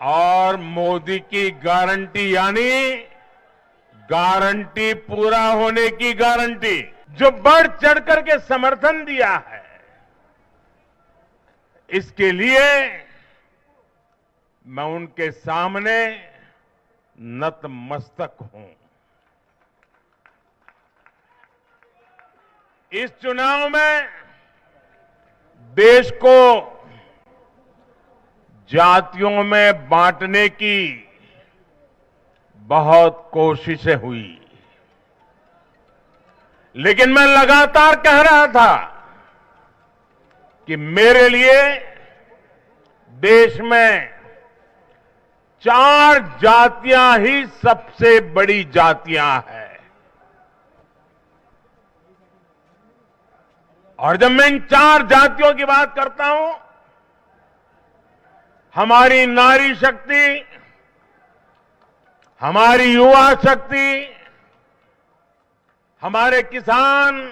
और मोदी की गारंटी यानी गारंटी पूरा होने की गारंटी, जो बढ़ चढ़ करके समर्थन दिया है, इसके लिए मैं उनके सामने नतमस्तक हूं। इस चुनाव में देश को जातियों में बांटने की बहुत कोशिशें हुई, लेकिन मैं लगातार कह रहा था कि मेरे लिए देश में 4 जातियां ही सबसे बड़ी जातियां हैं। और जब मैं इन 4 जातियों की बात करता हूं, हमारी नारी शक्ति, हमारी युवा शक्ति, हमारे किसान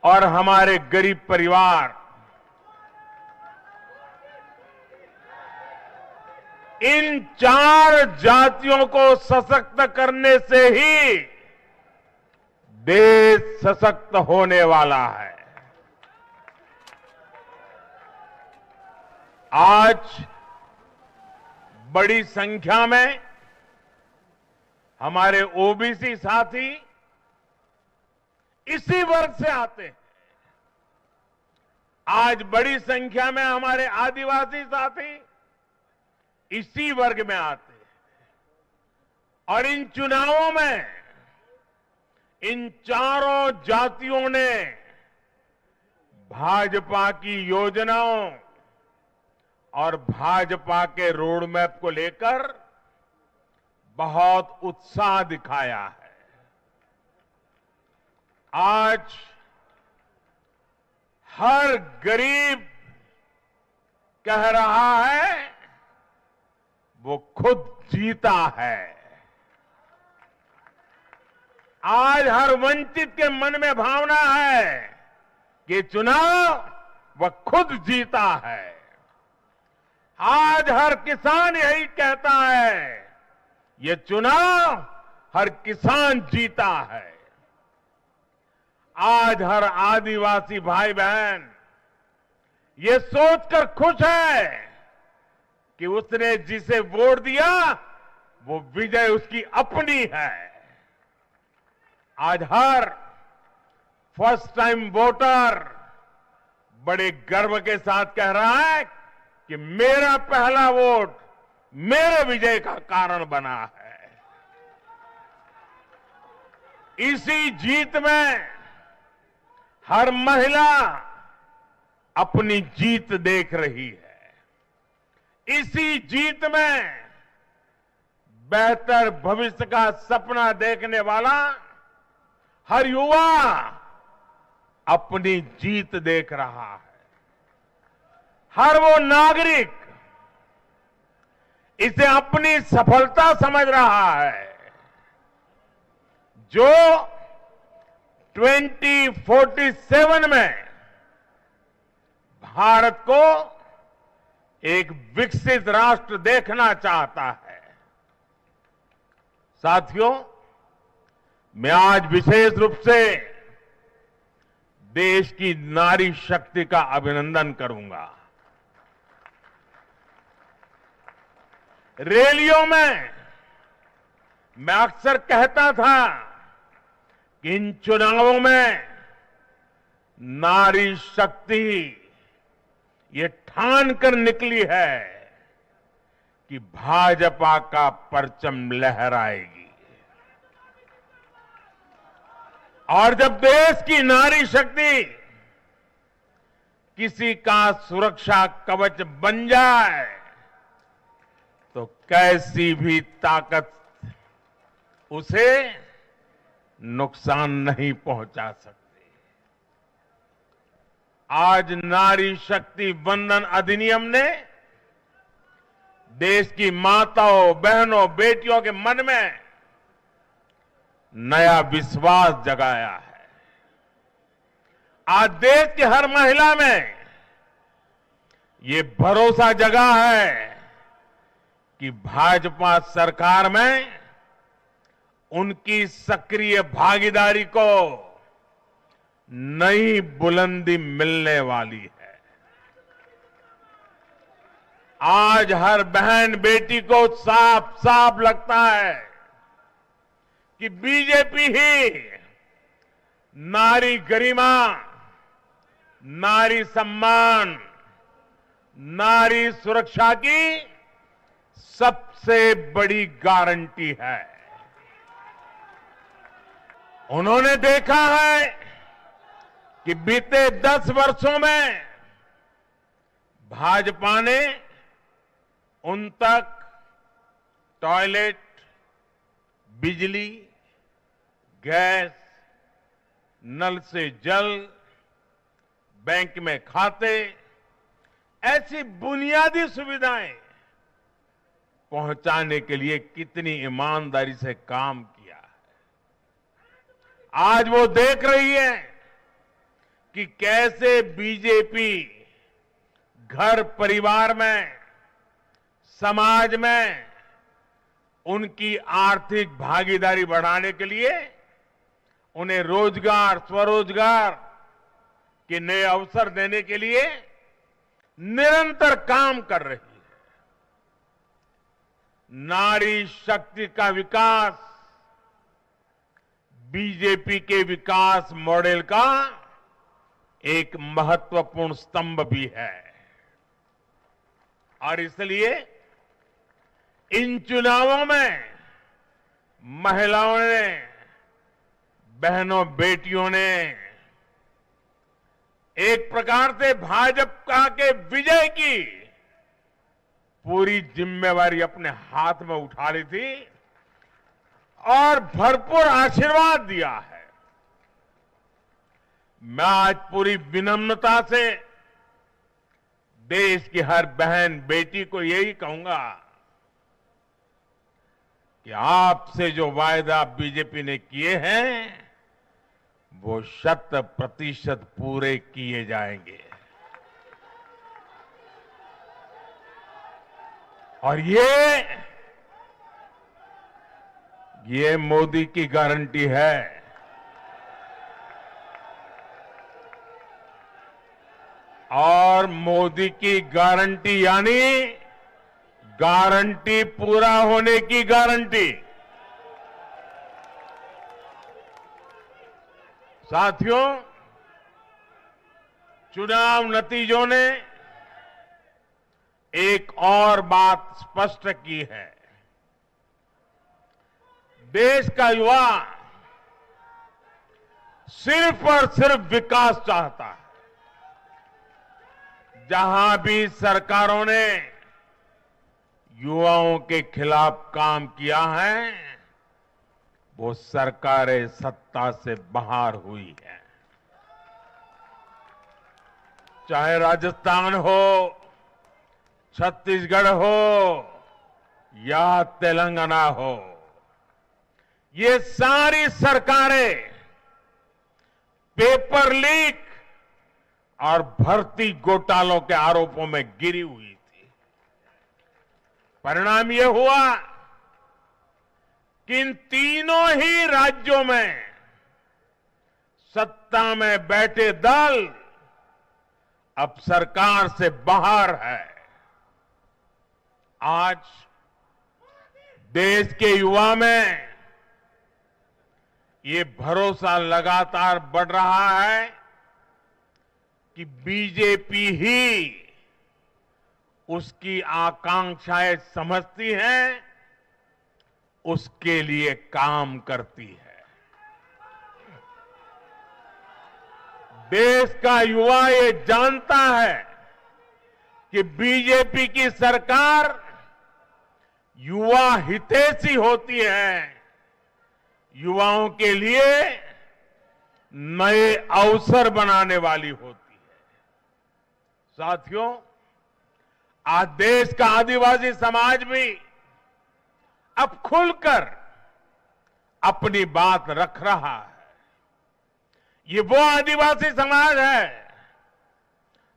और हमारे गरीब परिवार, इन 4 जातियों को सशक्त करने से ही देश सशक्त होने वाला है। आज बड़ी संख्या में हमारे ओबीसी साथी इसी वर्ग से आते हैं। आज बड़ी संख्या में हमारे आदिवासी साथी इसी वर्ग में आते हैं। और इन चुनावों में इन चारों जातियों ने भाजपा की योजनाओं और भाजपा के रोड मैप को लेकर बहुत उत्साह दिखाया है। आज हर गरीब कह रहा है वो खुद जीता है। आज हर वंचित के मन में भावना है कि चुनाव वह खुद जीता है। आज हर किसान यही कहता है, ये चुनाव हर किसान जीता है। आज हर आदिवासी भाई बहन ये सोचकर खुश है कि उसने जिसे वोट दिया वो विजय उसकी अपनी है। आज हर फर्स्ट टाइम वोटर बड़े गर्व के साथ कह रहा है कि मेरा पहला वोट मेरे विजय का कारण बना है। इसी जीत में हर महिला अपनी जीत देख रही है। इसी जीत में बेहतर भविष्य का सपना देखने वाला हर युवा अपनी जीत देख रहा है। हर वो नागरिक इसे अपनी सफलता समझ रहा है जो 2047 में भारत को एक विकसित राष्ट्र देखना चाहता है। साथियों, मैं आज विशेष रूप से देश की नारी शक्ति का अभिनंदन करूंगा। रैलियों में मैं अक्सर कहता था कि इन चुनावों में नारी शक्ति ये ठान कर निकली है कि भाजपा का परचम लहराएगी। और जब देश की नारी शक्ति किसी का सुरक्षा कवच बन जाए तो कैसी भी ताकत उसे नुकसान नहीं पहुंचा सकती। आज नारी शक्ति वंदन अधिनियम ने देश की माताओं, बहनों, बेटियों के मन में नया विश्वास जगाया है। आज देश की हर महिला में ये भरोसा जगा है कि भाजपा सरकार में उनकी सक्रिय भागीदारी को नई बुलंदी मिलने वाली है। आज हर बहन बेटी को साफ साफ लगता है कि बीजेपी ही नारी गरिमा, नारी सम्मान, नारी सुरक्षा की सबसे बड़ी गारंटी है। उन्होंने देखा है कि बीते 10 वर्षों में भाजपा ने उन तक टॉयलेट, बिजली, गैस, नल से जल, बैंक में खाते, ऐसी बुनियादी सुविधाएं पहुंचाने के लिए कितनी ईमानदारी से काम किया है। आज वो देख रही है कि कैसे बीजेपी घर परिवार में, समाज में उनकी आर्थिक भागीदारी बढ़ाने के लिए उन्हें रोजगार, स्वरोजगार के नए अवसर देने के लिए निरंतर काम कर रही है। नारी शक्ति का विकास बीजेपी के विकास मॉडल का एक महत्वपूर्ण स्तंभ भी है और इसलिए इन चुनावों में महिलाओं ने, बहनों बेटियों ने एक प्रकार से भाजपा के विजय की पूरी जिम्मेवारी अपने हाथ में उठा ली थी और भरपूर आशीर्वाद दिया है। मैं आज पूरी विनम्रता से देश की हर बहन बेटी को यही कहूंगा कि आपसे जो वायदा बीजेपी ने किए हैं वो 100% पूरे किए जाएंगे और ये मोदी की गारंटी है। और मोदी की गारंटी यानी गारंटी पूरा होने की गारंटी। साथियों, चुनाव नतीजों ने एक और बात स्पष्ट की है। देश का युवा सिर्फ और सिर्फ विकास चाहता है। जहां भी सरकारों ने युवाओं के खिलाफ काम किया है वो सरकारें सत्ता से बाहर हुई है। चाहे राजस्थान हो, छत्तीसगढ़ हो या तेलंगाना हो, ये सारी सरकारें पेपर लीक और भर्ती घोटालों के आरोपों में गिरी हुई थी। परिणाम ये हुआ कि इन तीनों ही राज्यों में सत्ता में बैठे दल अब सरकार से बाहर है। आज देश के युवा में ये भरोसा लगातार बढ़ रहा है कि बीजेपी ही उसकी आकांक्षाएं समझती है, उसके लिए काम करती है। देश का युवा ये जानता है कि बीजेपी की सरकार युवा हितैषी होती है, युवाओं के लिए नए अवसर बनाने वाली होती है। साथियों, आज देश का आदिवासी समाज भी अब खुलकर अपनी बात रख रहा है। ये वो आदिवासी समाज है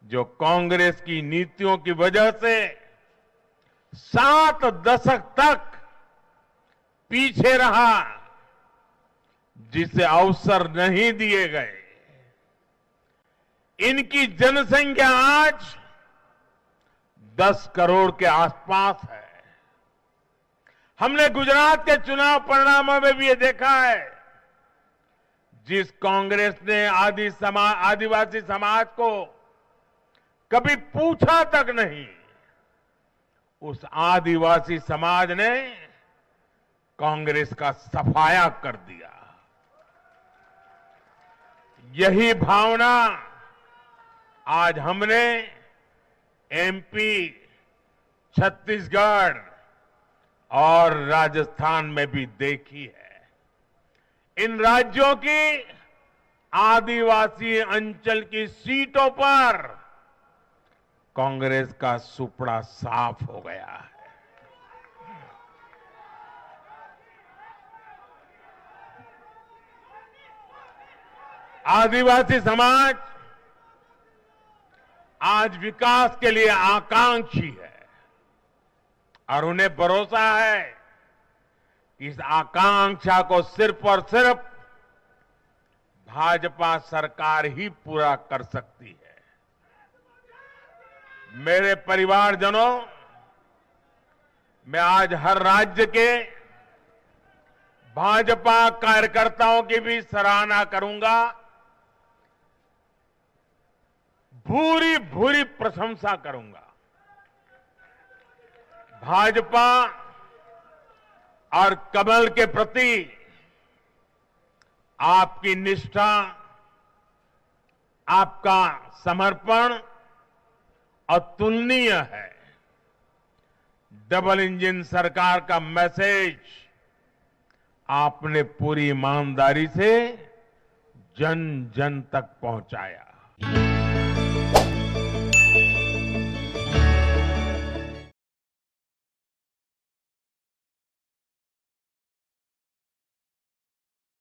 जो कांग्रेस की नीतियों की वजह से 7 दशक तक पीछे रहा, जिसे अवसर नहीं दिए गए। इनकी जनसंख्या आज 10 करोड़ के आसपास है। हमने गुजरात के चुनाव परिणामों में भी ये देखा है, जिस कांग्रेस ने आदिवासी समाज को कभी पूछा तक नहीं, उस आदिवासी समाज ने कांग्रेस का सफाया कर दिया। यही भावना आज हमने एमपी, छत्तीसगढ़ और राजस्थान में भी देखी है। इन राज्यों की आदिवासी अंचल की सीटों पर कांग्रेस का सुपड़ा साफ हो गया है। आदिवासी समाज आज विकास के लिए आकांक्षी है और उन्हें भरोसा है कि इस आकांक्षा को सिर्फ और सिर्फ भाजपा सरकार ही पूरा कर सकती है। मेरे परिवारजनों, मैं आज हर राज्य के भाजपा कार्यकर्ताओं की भी सराहना करूंगा, भूरी भूरी प्रशंसा करूंगा। भाजपा और कमल के प्रति आपकी निष्ठा, आपका समर्पण अतुलनीय है। डबल इंजन सरकार का मैसेज आपने पूरी ईमानदारी से जन जन तक पहुंचाया।